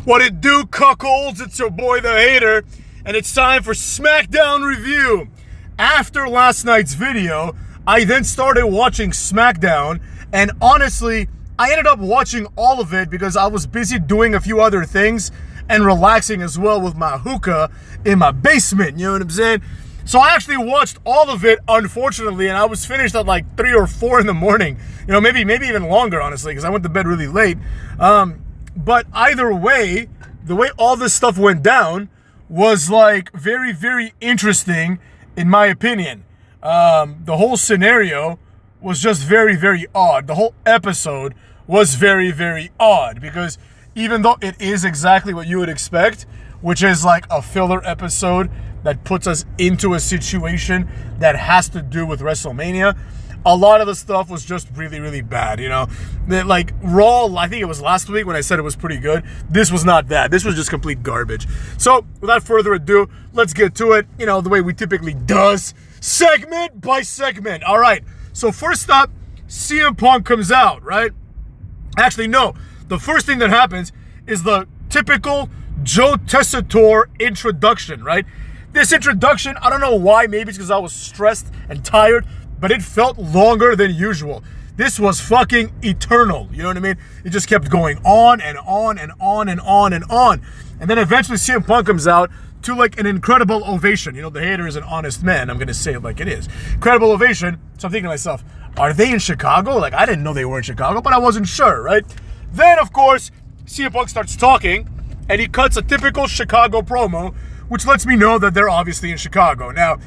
What it do, cuckolds? It's your boy the Hater, and it's time for Smackdown review. After last night's video, I then started watching Smackdown, and honestly, I ended up watching all of it because I was busy doing a few other things and relaxing as well with my hookah in my basement, you know what I'm saying? So I actually watched all of it, unfortunately, and I was finished at like 3 or 4 in the morning. You know, maybe even longer, honestly, because I went to bed really late. But either way, the way all this stuff went down was like very, very interesting, in my opinion. The whole scenario was just very, very odd. The whole episode was very, very odd because even though it is exactly what you would expect, which is like a filler episode that puts us into a situation that has to do with WrestleMania, a lot of the stuff was just really, really bad, you know? Like, Raw, I think it was last week when I said it was pretty good. This was not that. This was just complete garbage. So, without further ado, let's get to it, you know, the way we typically does, segment by segment. All right, so first up, CM Punk comes out, right? Actually, no. The first thing that happens is the typical Joe Tessitore introduction, right? This introduction, I don't know why, maybe it's because I was stressed and tired, but it felt longer than usual. This was fucking eternal, you know what I mean? It just kept going on and on and on and on and on. And then eventually CM Punk comes out to like an incredible ovation. You know, the Hater is an honest man. I'm going to say it like it is. Incredible ovation. So I'm thinking to myself, are they in Chicago? Like, I didn't know they were in Chicago, but I wasn't sure, right? Then, of course, CM Punk starts talking, and he cuts a typical Chicago promo, which lets me know that they're obviously in Chicago. Now,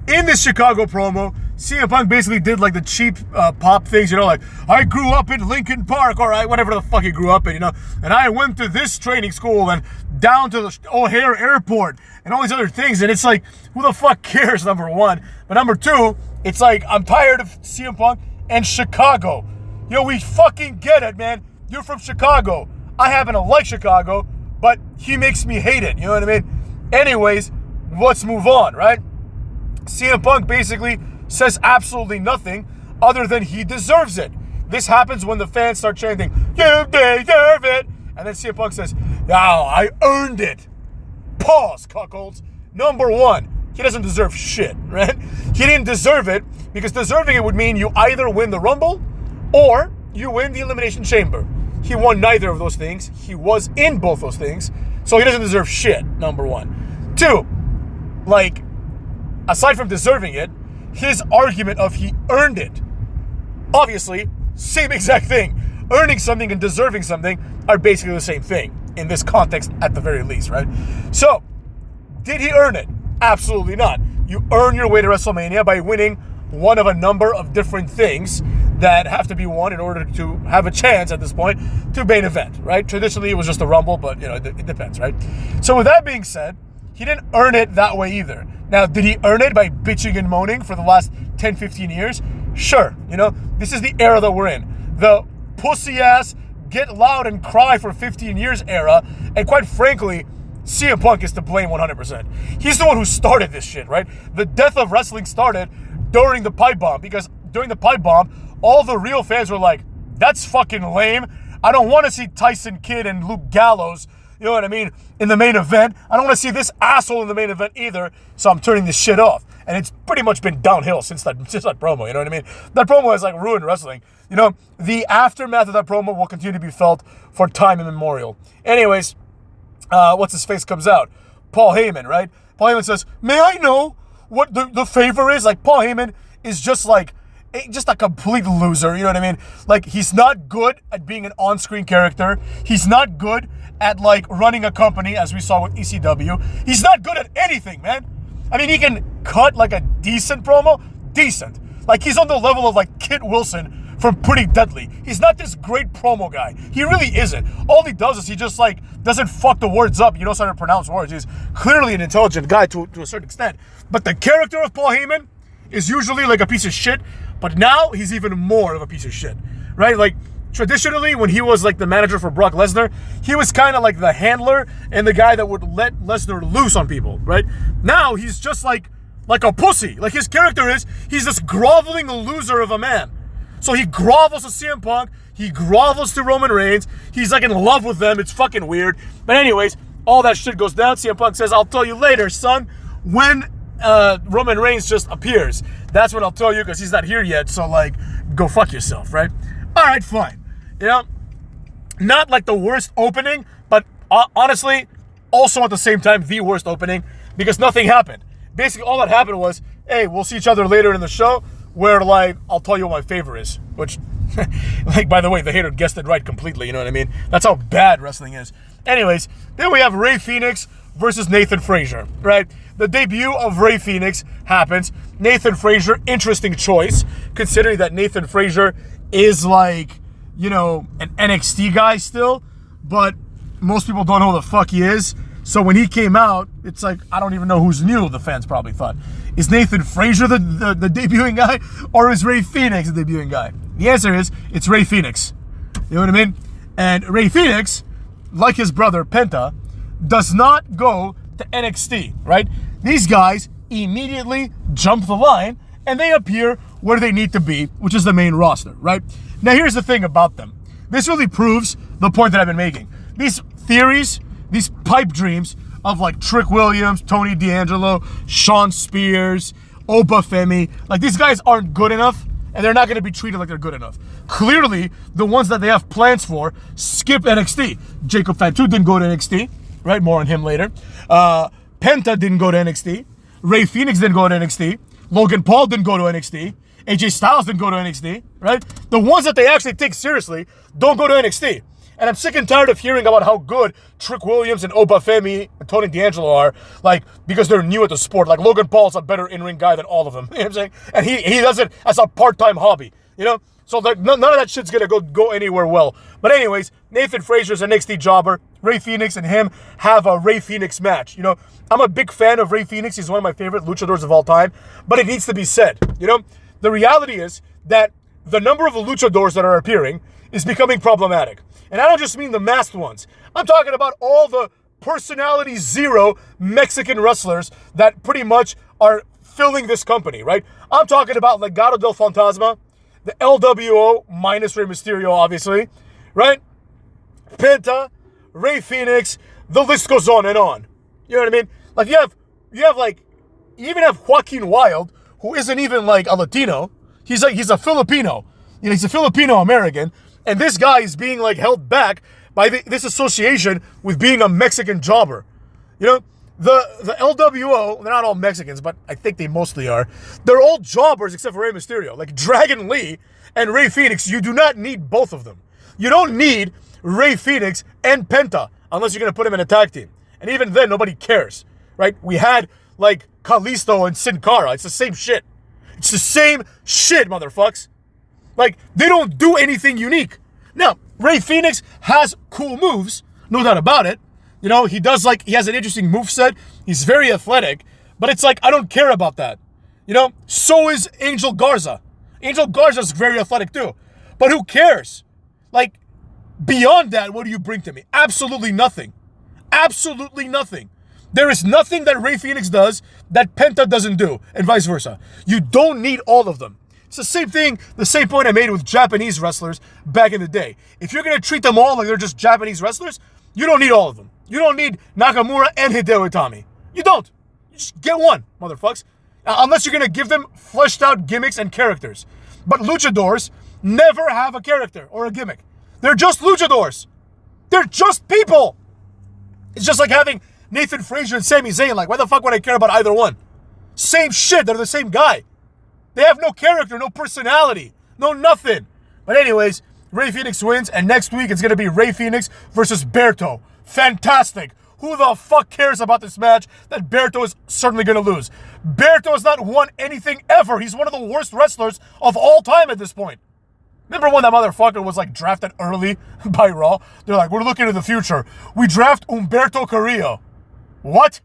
in this Chicago promo, CM Punk basically did like the cheap pop things, you know, like, I grew up in Lincoln Park, or whatever the fuck he grew up in, you know, and I went to this training school and down to the O'Hare Airport and all these other things, and it's like, who the fuck cares, number one? But number two, it's like, I'm tired of CM Punk and Chicago. Yo, we fucking get it, man. You're from Chicago. I happen to like Chicago, but he makes me hate it, you know what I mean? Anyways, let's move on, right? CM Punk basically says absolutely nothing other than he deserves it. This happens when the fans start chanting, you deserve it. And then CM Punk says, oh, I earned it. Pause, cuckolds. Number one, he doesn't deserve shit, right? He didn't deserve it because deserving it would mean you either win the Rumble or you win the Elimination Chamber. He won neither of those things. He was in both those things. So he doesn't deserve shit, number one. Two, like, aside from deserving it, his argument of he earned it. Obviously, same exact thing. Earning something and deserving something are basically the same thing in this context at the very least, right? So, did he earn it? Absolutely not. You earn your way to WrestleMania by winning one of a number of different things that have to be won in order to have a chance at this point to main event, right? Traditionally, it was just a Rumble, but, you know, it depends, right? So with that being said, he didn't earn it that way either. Now, did he earn it by bitching and moaning for the last 10, 15 years? Sure. You know, this is the era that we're in. The pussy-ass, get loud and cry for 15 years era. And quite frankly, CM Punk is to blame 100%. He's the one who started this shit, right? The death of wrestling started during the pipe bomb, because during the pipe bomb, all the real fans were like, that's fucking lame. I don't want to see Tyson Kidd and Luke Gallows, you know what I mean, in the main event. I don't want to see this asshole in the main event either, so I'm turning this shit off. And it's pretty much been downhill since that promo, you know what I mean? That promo has like ruined wrestling. You know, the aftermath of that promo will continue to be felt for time immemorial. Anyways, what's his face comes out? Paul Heyman, right? Paul Heyman says, may I know what the favor is? Like, Paul Heyman is just a complete loser, you know what I mean? Like, he's not good at being an on-screen character. He's not good at, like, running a company, as we saw with ECW. He's not good at anything, man. I mean, he can cut, like, a decent promo. Decent. Like, he's on the level of, like, Kit Wilson from Pretty Deadly. He's not this great promo guy. He really isn't. All he does is he just, like, doesn't fuck the words up. You know how to pronounce words. He's clearly an intelligent guy to a certain extent. But the character of Paul Heyman is usually, like, a piece of shit. But now he's even more of a piece of shit, right? Like, traditionally, when he was like the manager for Brock Lesnar, he was kind of like the handler and the guy that would let Lesnar loose on people, right? Now he's just like a pussy. Like, his character is, he's this groveling loser of a man. So he grovels to CM Punk. He He grovels to Roman Reigns. He's like in love with them. It's fucking weird. But anyways, all that shit goes down. CM Punk says, I'll tell you later, son, when Roman Reigns just appears. That's what I'll tell you because he's not here yet. So, like, go fuck yourself, right? All right, fine. You know, not like the worst opening, but honestly, also at the same time, the worst opening because nothing happened. Basically, all that happened was, hey, we'll see each other later in the show where, like, I'll tell you what my favorite is, which, like, by the way, the hater guessed it right completely, you know what I mean? That's how bad wrestling is. Anyways, then we have Rey Fenix versus Nathan Frazier, right? The debut of Rey Fenix happens. Nathan Frazier, interesting choice, considering that Nathan Frazier is, like, you know, an NXT guy still, but most people don't know who the fuck he is. So when he came out, it's like, I don't even know who's new, the fans probably thought. Is Nathan Frazier the debuting guy, or is Rey Fenix the debuting guy? The answer is, it's Rey Fenix. You know what I mean? And Rey Fenix, like his brother Penta, does not go to NXT, right? These guys immediately jump the line, and they appear where they need to be, which is the main roster, right? Now, here's the thing about them. This really proves the point that I've been making. These theories, these pipe dreams of like Trick Williams, Tony D'Angelo, Sean Spears, Oba Femi, like these guys aren't good enough and they're not going to be treated like they're good enough. Clearly, the ones that they have plans for skip NXT. Jacob Fatu didn't go to NXT, right? More on him later. Penta didn't go to NXT. Rey Fenix didn't go to NXT. Logan Paul didn't go to NXT. AJ Styles didn't go to NXT, right? The ones that they actually take seriously don't go to NXT. And I'm sick and tired of hearing about how good Trick Williams and Oba Femi and Tony D'Angelo are, like, because they're new at the sport. Like, Logan Paul's a better in-ring guy than all of them. You know what I'm saying? And he does it as a part-time hobby, you know? So, like, none of that shit's going to go anywhere well. But anyways, Nathan Frazier's an NXT jobber. Rey Fenix and him have a Rey Fenix match. You know, I'm a big fan of Rey Fenix. He's one of my favorite luchadors of all time. But it needs to be said, you know? The reality is that the number of luchadors that are appearing is becoming problematic. And I don't just mean the masked ones. I'm talking about all the personality zero Mexican wrestlers that pretty much are filling this company, right? I'm talking about Legado del Fantasma, the LWO minus Rey Mysterio, obviously, right? Penta, Rey Fenix, the list goes on and on. You know what I mean? Like you have like, you even have Joaquin Wilde, who isn't even like a Latino. He's a Filipino. You know, he's a Filipino American. And this guy is being like held back by this association with being a Mexican jobber. You know, the LWO, they're not all Mexicans, but I think they mostly are. They're all jobbers except for Rey Mysterio. Like Dragon Lee and Rey Fenix, you do not need both of them. You don't need Rey Fenix and Penta unless you're going to put him in a tag team. And even then, nobody cares, right? We had like Kalisto and Sin Cara. It's the same shit. It's the same shit, motherfucks. Like, they don't do anything unique. Now, Rey Fenix has cool moves, no doubt about it. You know, he has an interesting moveset. He's very athletic, but it's like, I don't care about that. You know, so is Angel Garza. Angel Garza's very athletic too. But who cares? Like, beyond that, what do you bring to me? Absolutely nothing. Absolutely nothing. There is nothing that Rey Fenix does that Penta doesn't do, and vice versa. You don't need all of them. It's the same thing, the same point I made with Japanese wrestlers back in the day. If you're going to treat them all like they're just Japanese wrestlers, you don't need all of them. You don't need Nakamura and Hideo Itami. You don't. You just get one, motherfucks. Unless you're going to give them fleshed out gimmicks and characters. But luchadors never have a character or a gimmick. They're just luchadors. They're just people. It's just like having Nathan Frazier and Sami Zayn. Like, why the fuck would I care about either one? Same shit. They're the same guy. They have no character, no personality, no nothing. But anyways, Rey Fenix wins, and next week it's going to be Rey Fenix versus Berto. Fantastic. Who the fuck cares about this match that Berto is certainly going to lose? Berto has not won anything ever. He's one of the worst wrestlers of all time at this point. Remember when that motherfucker was like drafted early by Raw? They're like, we're looking to the future. We draft Humberto Carrillo. What?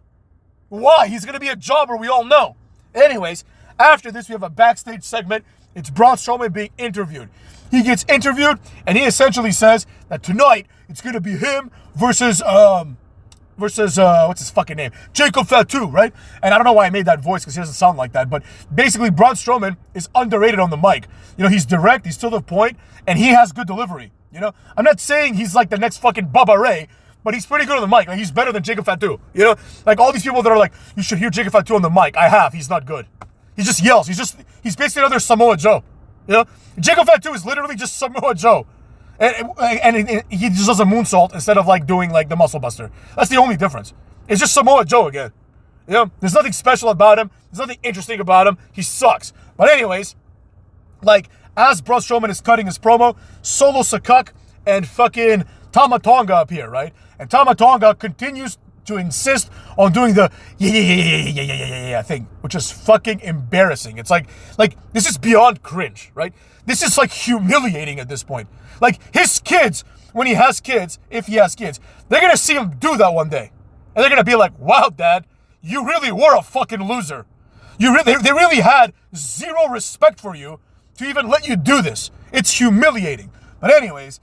Why? He's going to be a jobber, we all know. Anyways, after this, we have a backstage segment. It's Braun Strowman being interviewed. He gets interviewed, and he essentially says that tonight, it's going to be him versus versus what's his fucking name? Jacob Fatu, right? And I don't know why I made that voice because he doesn't sound like that. But basically, Braun Strowman is underrated on the mic. You know, he's direct, he's to the point, and he has good delivery. You know, I'm not saying he's like the next fucking Bubba Ray, but he's pretty good on the mic. Like, he's better than Jacob Fatu. You know, like all these people that are like, you should hear Jacob Fatu on the mic. He's not good. He just yells. He's basically another Samoa Joe. You know, Jacob Fatu is literally just Samoa Joe. And he just does a moonsault instead of like doing like the muscle buster. That's the only difference. It's just Samoa Joe again. You know, there's nothing special about him. There's nothing interesting about him. He sucks. But anyways, like as Braun Strowman is cutting his promo, Solo Sikoa and fucking Tama Tonga appear, right? And Tama Tonga continues to insist on doing the yeah thing, which is fucking embarrassing. It's like this is beyond cringe, right? This is like humiliating at this point. Like his kids, when he has kids, if he has kids, they're gonna see him do that one day, and they're gonna be like, "Wow, Dad, you really were a fucking loser. They really had zero respect for you to even let you do this. It's humiliating." But anyways,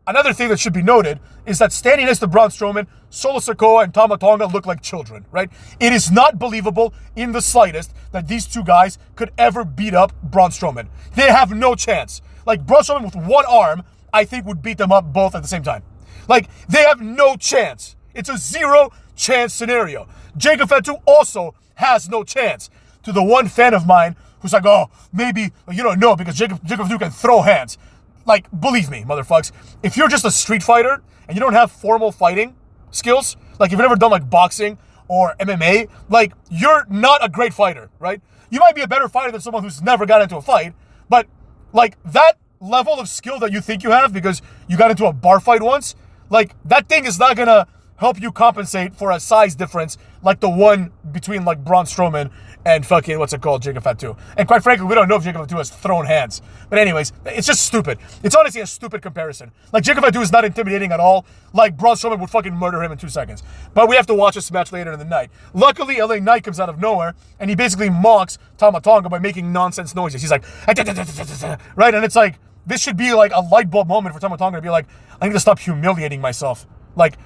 another thing that should be noted is that standing next to Braun Strowman, Solo Sikoa and Tama Tonga look like children, right? It is not believable in the slightest that these two guys could ever beat up Braun Strowman. They have no chance. Like, Braun Strowman with one arm, I think would beat them up both at the same time. Like, they have no chance. It's a zero chance scenario. Jacob Fatu also has no chance. To the one fan of mine who's like, oh, maybe, you don't know because Jacob Fatu can throw hands. Like, believe me, motherfucks, if you're just a street fighter and you don't have formal fighting skills, like you've never done like boxing or MMA, like you're not a great fighter, right? You might be a better fighter than someone who's never got into a fight, but like that level of skill that you think you have because you got into a bar fight once, like that thing is not gonna help you compensate for a size difference like the one between like Braun Strowman and fucking, Jacob Fatu. And quite frankly, we don't know if Jacob Fatu has thrown hands. But anyways, it's just stupid. It's honestly a stupid comparison. Like, Jacob Fatu is not intimidating at all. Like, Braun Strowman would fucking murder him in 2 seconds. But we have to watch this match later in the night. Luckily, LA Knight comes out of nowhere, and he basically mocks Tama Tonga by making nonsense noises. He's like, right? And it's like, this should be like a light bulb moment for Tama Tonga to be like, I need to stop humiliating myself. Like,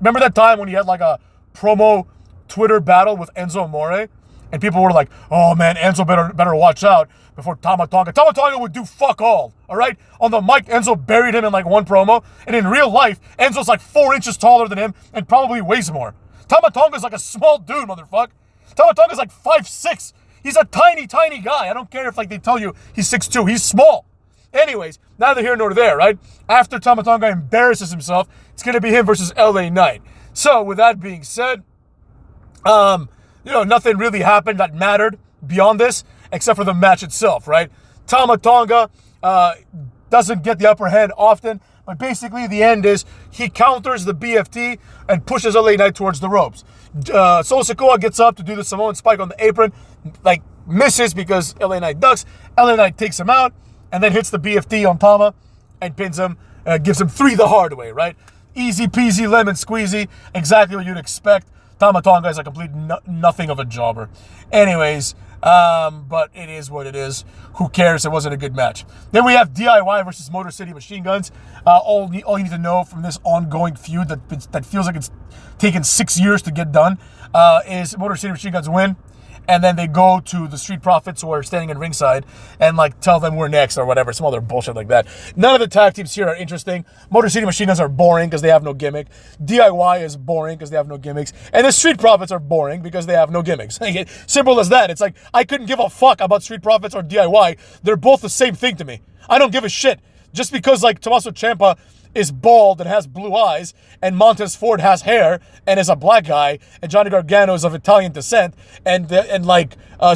remember that time when he had like a promo Twitter battle with Enzo Amore? And people were like, oh man, Enzo better watch out before Tama Tonga. Tama Tonga would do fuck all right? On the mic, Enzo buried him in like one promo. And in real life, Enzo's like 4 inches taller than him and probably weighs more. Tama Tonga's like a small dude, motherfucker. Tama Tonga's like 5'6". He's a tiny, tiny guy. I don't care if like they tell you he's 6'2". He's small. Anyways, neither here nor there, right? After Tama Tonga embarrasses himself, it's going to be him versus LA Knight. So, with that being said, nothing really happened that mattered beyond this, except for the match itself, right? Tama Tonga doesn't get the upper hand often, but basically the end is he counters the BFT and pushes LA Knight towards the ropes. Solo Sikoa gets up to do the Samoan spike on the apron, like misses because LA Knight ducks. LA Knight takes him out and then hits the BFT on Tama and pins him, gives him 3 the hard way, right? Easy peasy lemon squeezy, exactly what you'd expect. Tama Tonga is a complete nothing of a jobber. Anyways, but it is what it is. Who cares? It wasn't a good match. Then we have DIY versus Motor City Machine Guns. All you need to know from this ongoing feud that feels like it's taken 6 years to get done is Motor City Machine Guns win. And then they go to the Street Profits who are standing in ringside and like tell them we're next or whatever, some other bullshit like that. None of the tag teams here are interesting. Motor City Machine Guns are boring because they have no gimmick. DIY is boring because they have no gimmicks. And the Street Profits are boring because they have no gimmicks. Simple as that. It's like, I couldn't give a fuck about Street Profits or DIY. They're both the same thing to me. I don't give a shit. Just because like Tommaso Ciampa is bald and has blue eyes, and Montez Ford has hair and is a black guy, and Johnny Gargano is of Italian descent, and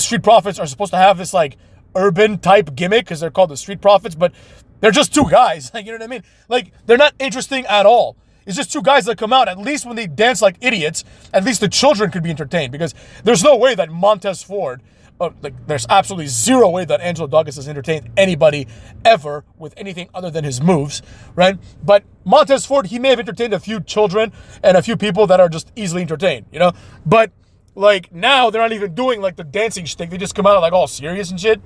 Street Profits are supposed to have this like urban type gimmick because they're called the Street Profits, but they're just 2 guys. You know what I mean? Like, they're not interesting at all. It's just 2 guys that come out. At least when they dance like idiots, at least the children could be entertained, because there's no way that Montez Ford, there's absolutely zero way that Angelo Dawkins has entertained anybody ever with anything other than his moves, right? But Montez Ford, he may have entertained a few children and a few people that are just easily entertained, But like now they're not even doing like the dancing shtick. They just come out like all serious and shit.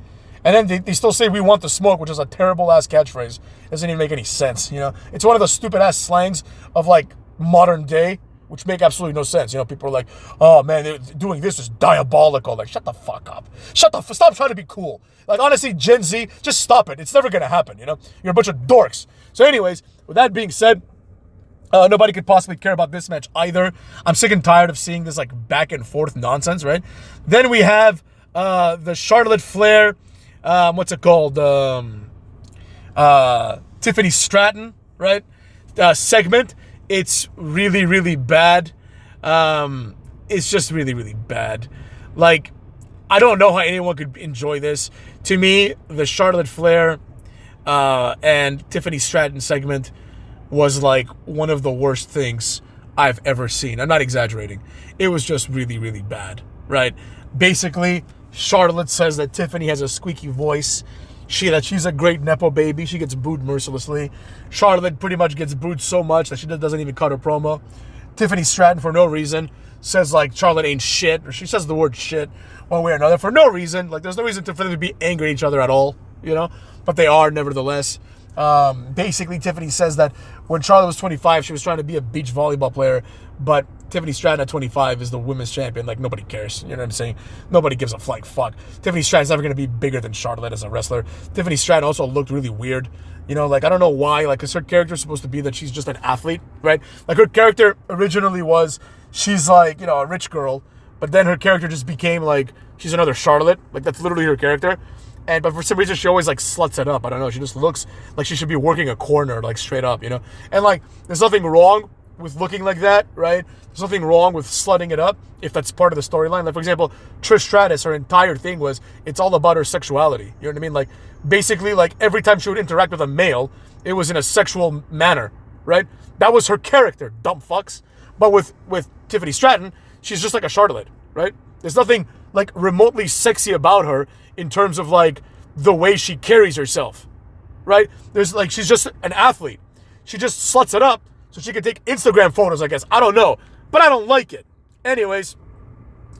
And then they still say we want the smoke, which is a terrible ass catchphrase. Doesn't even make any sense, It's one of the stupid ass slangs of like modern day which make absolutely no sense. You know, people are like, oh man, doing this is diabolical. Like, shut the fuck up. Stop trying to be cool. Like, honestly, Gen Z, just stop it. It's never gonna happen, you know? You're a bunch of dorks. So anyways, with that being said, nobody could possibly care about this match either. I'm sick and tired of seeing this like back and forth nonsense, right? Then we have the Charlotte Flair, what's it called? Tiffany Stratton, right? Segment. It's really, really bad. It's just really, really bad. Like, I don't know how anyone could enjoy this. To me, the Charlotte Flair and Tiffany Stratton segment was like one of the worst things I've ever seen. I'm not exaggerating. It was just really, really bad, right? Basically, Charlotte says that Tiffany has a squeaky voice. That she's a great Nepo baby. She gets booed mercilessly. Charlotte pretty much gets booed so much that she doesn't even cut her promo. Tiffany Stratton, for no reason, says like Charlotte ain't shit, or she says the word shit one way or another for no reason. Like, there's no reason for them to be angry at each other at all, you know? But they are, nevertheless. Basically, Tiffany says that when Charlotte was 25, she was trying to be a beach volleyball player, but Tiffany Stratton at 25 is the women's champion. Like, nobody cares. You know what I'm saying? Nobody gives a flying fuck. Tiffany Stratton's never going to be bigger than Charlotte as a wrestler. Tiffany Stratton also looked really weird. You know, like, I don't know why. Like, because her character is supposed to be that she's just an athlete, right? Like, her character originally was she's, like, you know, a rich girl, but then her character just became, like, she's another Charlotte. Like, that's literally her character. But for some reason, she always, like, sluts it up. I don't know. She just looks like she should be working a corner, like, straight up, you know? And, like, there's nothing wrong with looking like that, right? There's nothing wrong with slutting it up if that's part of the storyline. Like, for example, Trish Stratus, her entire thing was, it's all about her sexuality. You know what I mean? Like, basically, like, every time she would interact with a male, it was in a sexual manner, right? That was her character, dumb fucks. But with Tiffany Stratton, she's just like a Charlotte, right? There's nothing, like, remotely sexy about her in terms of, like, the way she carries herself, right? There's, like, she's just an athlete. She just sluts it up so she can take Instagram photos, I guess. I don't know, but I don't like it. Anyways,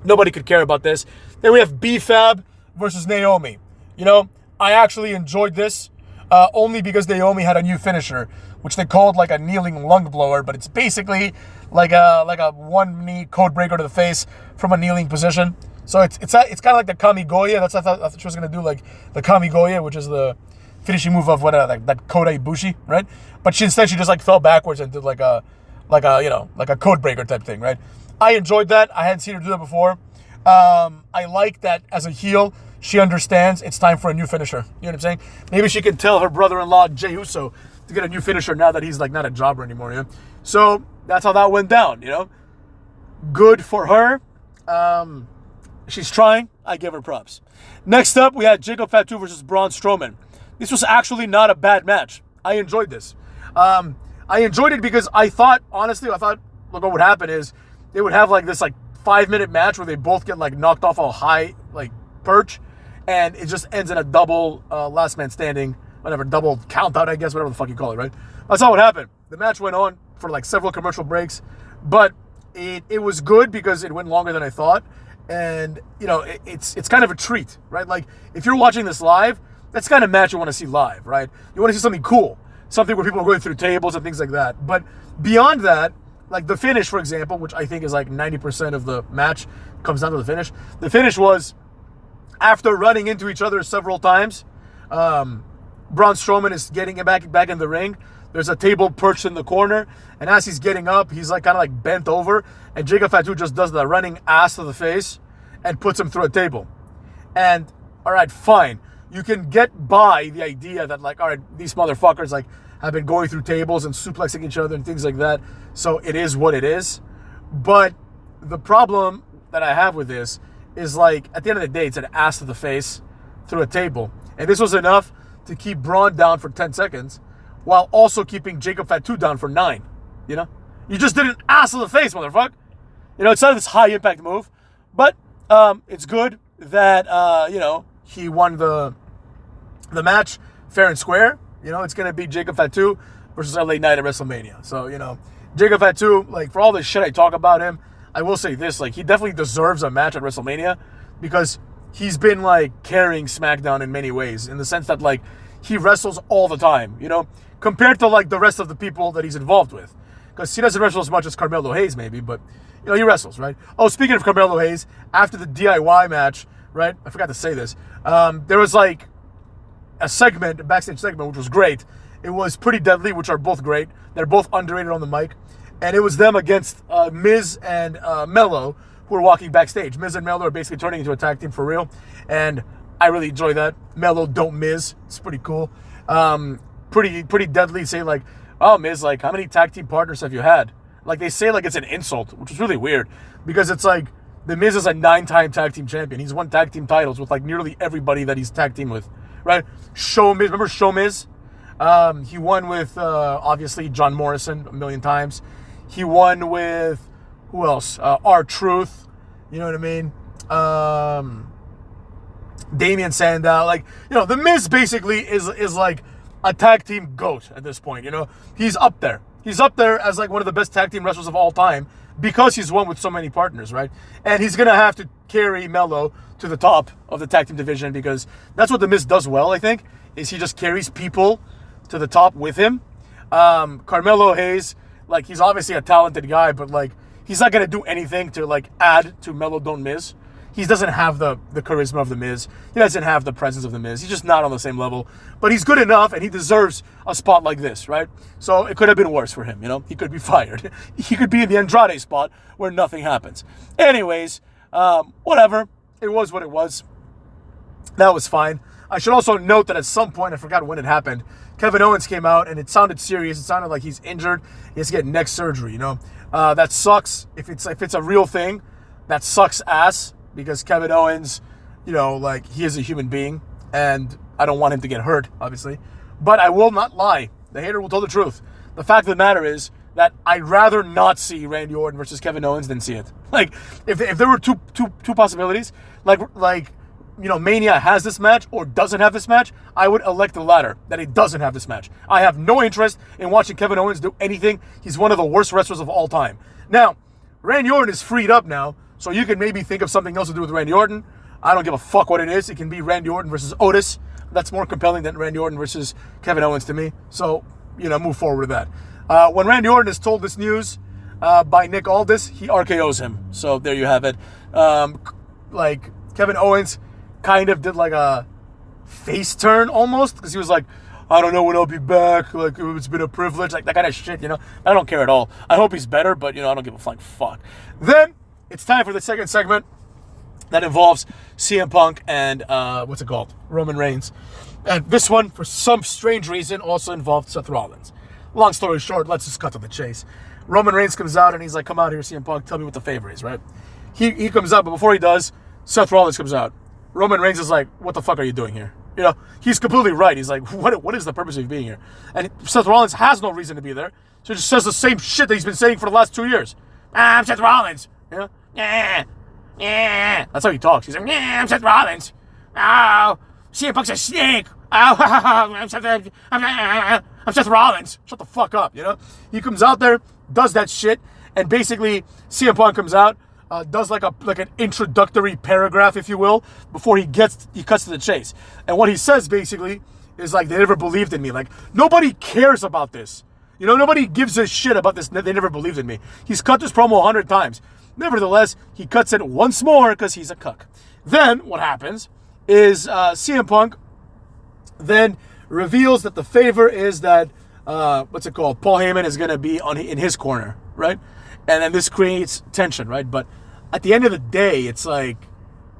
nobody could care about this. Then we have B-Fab versus Naomi. You know, I actually enjoyed this only because Naomi had a new finisher, which they called, like, a kneeling lung blower, but it's basically like a one knee code breaker to the face from a kneeling position. So it's kind of like the Kamigoye. I thought she was gonna do, like, the Kamigoye, which is the finishing move of that Kota Ibushi, right? But instead she just, like, fell backwards and did like a code breaker type thing, right? I enjoyed that. I hadn't seen her do that before. I like that as a heel, she understands it's time for a new finisher. You know what I'm saying? Maybe she can tell her brother-in-law Jey Uso to get a new finisher now that he's, like, not a jobber anymore. You know? So that's how that went down. You know, good for her. She's trying. I give her props. Next up, we had Jacob Fatu versus Braun Strowman. This was actually not a bad match. I enjoyed this. I enjoyed it because I thought look, what would happen is they would have, like, this, like, 5-minute match where they both get, like, knocked off a high, like, perch, and it just ends in a double last man standing, whatever, double count out, I guess, whatever the fuck you call it, right? That's not what happened. The match went on for, like, several commercial breaks, but it was good because it went longer than I thought. And, you know, it's kind of a treat, right? Like, if you're watching this live, that's the kind of match you want to see live, right? You want to see something cool, something where people are going through tables and things like that. But beyond that, like the finish, for example, which I think is like 90% of the match comes down to the finish. The finish was, after running into each other several times, Braun Strowman is getting back in the ring. There's a table perched in the corner, and as he's getting up, he's, like, kind of, like, bent over, and Jacob Fatu just does the running ass to the face and puts him through a table. And, all right, fine. You can get by the idea that, like, all right, these motherfuckers, like, have been going through tables and suplexing each other and things like that, so it is what it is. But the problem that I have with this is, like, at the end of the day, it's an ass to the face through a table. And this was enough to keep Braun down for 10 seconds, while also keeping Jacob Fatu down for 9, you know? You just did an ass to the face, motherfucker. You know, it's not this high-impact move, but it's good that, you know, he won the match fair and square. You know, it's going to be Jacob Fatu versus LA Knight at WrestleMania. So, you know, Jacob Fatu, like, for all the shit I talk about him, I will say this, like, he definitely deserves a match at WrestleMania because he's been, like, carrying SmackDown in many ways, in the sense that, like, he wrestles all the time, you know, compared to, like, the rest of the people that he's involved with. because he doesn't wrestle as much as Carmelo Hayes, maybe, but he wrestles, right? Oh, speaking of Carmelo Hayes, after the DIY match, right? I forgot to say this. There was like a backstage segment, which was great. It was Pretty Deadly, which are both great. They're both underrated on the mic. And it was them against Miz and Mello, who are walking backstage. Miz and Mello are basically turning into a tag team for real. And I really enjoy that. Mello don't Miz. It's pretty cool. Pretty Deadly say like, oh, Miz, like, how many tag team partners have you had? Like, they say like it's an insult, which is really weird. Because it's like, the Miz is a 9-time tag team champion. He's won tag team titles with like nearly everybody that he's tag team with. Right? Show Miz. Remember Show Miz? He won with, obviously, John Morrison a million times. He won with, who else? R-Truth. You know what I mean? Damian Sandow. Like, the Miz basically is like a tag team GOAT at this point, He's up there. He's up there as like one of the best tag team wrestlers of all time because he's won with so many partners, right? And he's going to have to carry Mello to the top of the tag team division because that's what The Miz does well, I think, is he just carries people to the top with him. Carmelo Hayes, like, he's obviously a talented guy, but like, he's not going to do anything to like add to Mello Don't Miz. He doesn't have the charisma of The Miz. He doesn't have the presence of The Miz. He's just not on the same level. But he's good enough, and he deserves a spot like this, right? So it could have been worse for him, He could be fired. He could be in the Andrade spot where nothing happens. Anyways, whatever. It was what it was. That was fine. I should also note that at some point, I forgot when it happened, Kevin Owens came out, and it sounded serious. It sounded like he's injured. He has to get neck surgery, That sucks. If it's a real thing, that sucks ass. Because Kevin Owens, like, he is a human being, and I don't want him to get hurt, obviously. But I will not lie. The hater will tell the truth. The fact of the matter is that I'd rather not see Randy Orton versus Kevin Owens than see it. Like, if there were two possibilities, like Mania has this match or doesn't have this match, I would elect the latter, that it doesn't have this match. I have no interest in watching Kevin Owens do anything. He's one of the worst wrestlers of all time. Now, Randy Orton is freed up now, so you can maybe think of something else to do with Randy Orton. I don't give a fuck what it is. It can be Randy Orton versus Otis. That's more compelling than Randy Orton versus Kevin Owens to me. So, move forward with that. When Randy Orton is told this news by Nick Aldis, he RKOs him. So there you have it. Like, Kevin Owens kind of did like a face turn almost, because he was like, I don't know when I'll be back. Like, it's been a privilege. Like, that kind of shit, I don't care at all. I hope he's better, but, I don't give a flying fuck. Then it's time for the second segment that involves CM Punk and, Roman Reigns. And this one, for some strange reason, also involved Seth Rollins. Long story short, let's just cut to the chase. Roman Reigns comes out and he's like, come out here, CM Punk, tell me what the favor is, right? He comes out, but before he does, Seth Rollins comes out. Roman Reigns is like, what the fuck are you doing here? He's completely right. He's like, what is the purpose of you being here? And Seth Rollins has no reason to be there. So he just says the same shit that he's been saying for the last 2 years. I'm Seth Rollins. Yeah. That's how he talks. He's like, I'm Seth Rollins. Oh, CM Punk's a snake. Oh, I'm Seth Rollins. Shut the fuck up, He comes out there, does that shit, and basically CM Punk comes out, does like an introductory paragraph, if you will, before he cuts to the chase. And what he says basically is like, they never believed in me. Like, nobody cares about this. Nobody gives a shit about this. They never believed in me. He's cut this promo 100 times. Nevertheless, he cuts it once more because he's a cuck. Then what happens is CM Punk then reveals that the favor is that, Paul Heyman is going to be in his corner, right? And then this creates tension, right? But at the end of the day, it's like,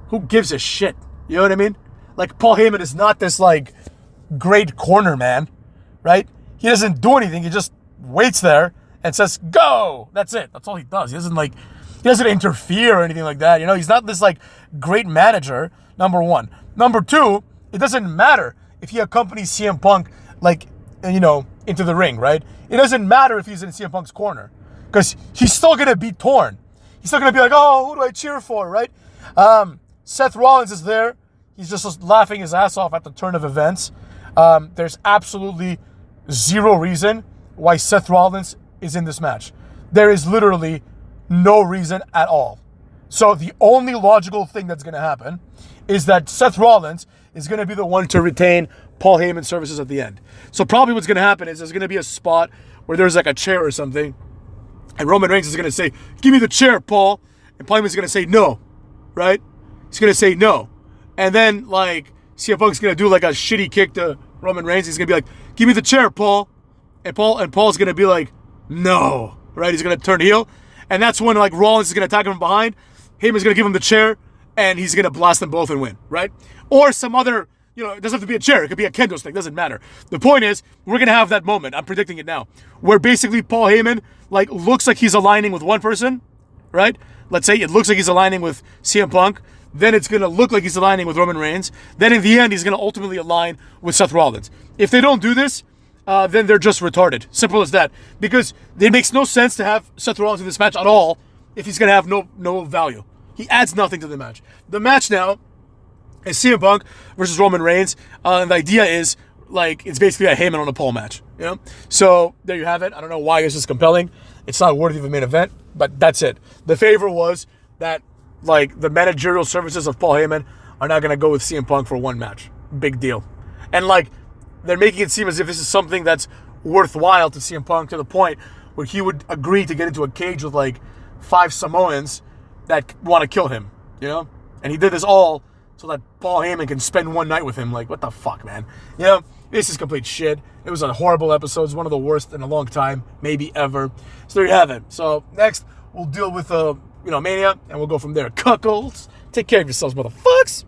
who gives a shit? You know what I mean? Like, Paul Heyman is not this, like, great corner man, right? He doesn't do anything. He just waits there and says, go! That's it. That's all he does. He doesn't interfere or anything like that. He's not this, like, great manager, number one. Number two, it doesn't matter if he accompanies CM Punk, like, into the ring, right? It doesn't matter if he's in CM Punk's corner, because he's still going to be torn. He's still going to be like, oh, who do I cheer for, right? Seth Rollins is there. He's just laughing his ass off at the turn of events. There's absolutely zero reason why Seth Rollins is in this match. There is literally no reason at all. So the only logical thing that's going to happen is that Seth Rollins is going to be the one to retain Paul Heyman's services at the end. So probably what's going to happen is there's going to be a spot where there's like a chair or something, And Roman Reigns is going to say, give me the chair, Paul. And Paul Heyman's going to say no, right? He's going to say no. And then, like, CM Punk's going to do, like, a shitty kick to Roman Reigns. He's going to be like, give me the chair, Paul. And Paul's going to be like, no, right? He's going to turn heel. And that's when, like, Rollins is going to attack him from behind. Heyman's going to give him the chair, and he's going to blast them both and win, right? Or some other, you know, it doesn't have to be a chair. It could be a kendo stick. Doesn't matter. The point is, we're going to have that moment. I'm predicting it now. Where basically Paul Heyman, like, looks like he's aligning with one person, right? Let's say it looks like he's aligning with CM Punk. Then it's going to look like he's aligning with Roman Reigns. Then in the end, he's going to ultimately align with Seth Rollins. If they don't do this, then they're just retarded. Simple as that. Because it makes no sense to have Seth Rollins in this match at all if he's going to have no value. He adds nothing to the match. The match now is CM Punk versus Roman Reigns. And the idea is, like, it's basically a Heyman on a pole match. You know? So there you have it. I don't know why it's just compelling. It's not worthy of a main event, but that's it. The favor was that, like, the managerial services of Paul Heyman are not going to go with CM Punk for one match. Big deal. And, like, they're making it seem as if this is something that's worthwhile to CM Punk, to the point where he would agree to get into a cage with, like, 5 Samoans that want to kill him, you know? And he did this all so that Paul Heyman can spend one night with him. Like, what the fuck, man? You know, this is complete shit. It was a horrible episode. It's one of the worst in a long time, maybe ever. So there you have it. So next, we'll deal with, Mania, and we'll go from there. Cuckolds, take care of yourselves, motherfucks.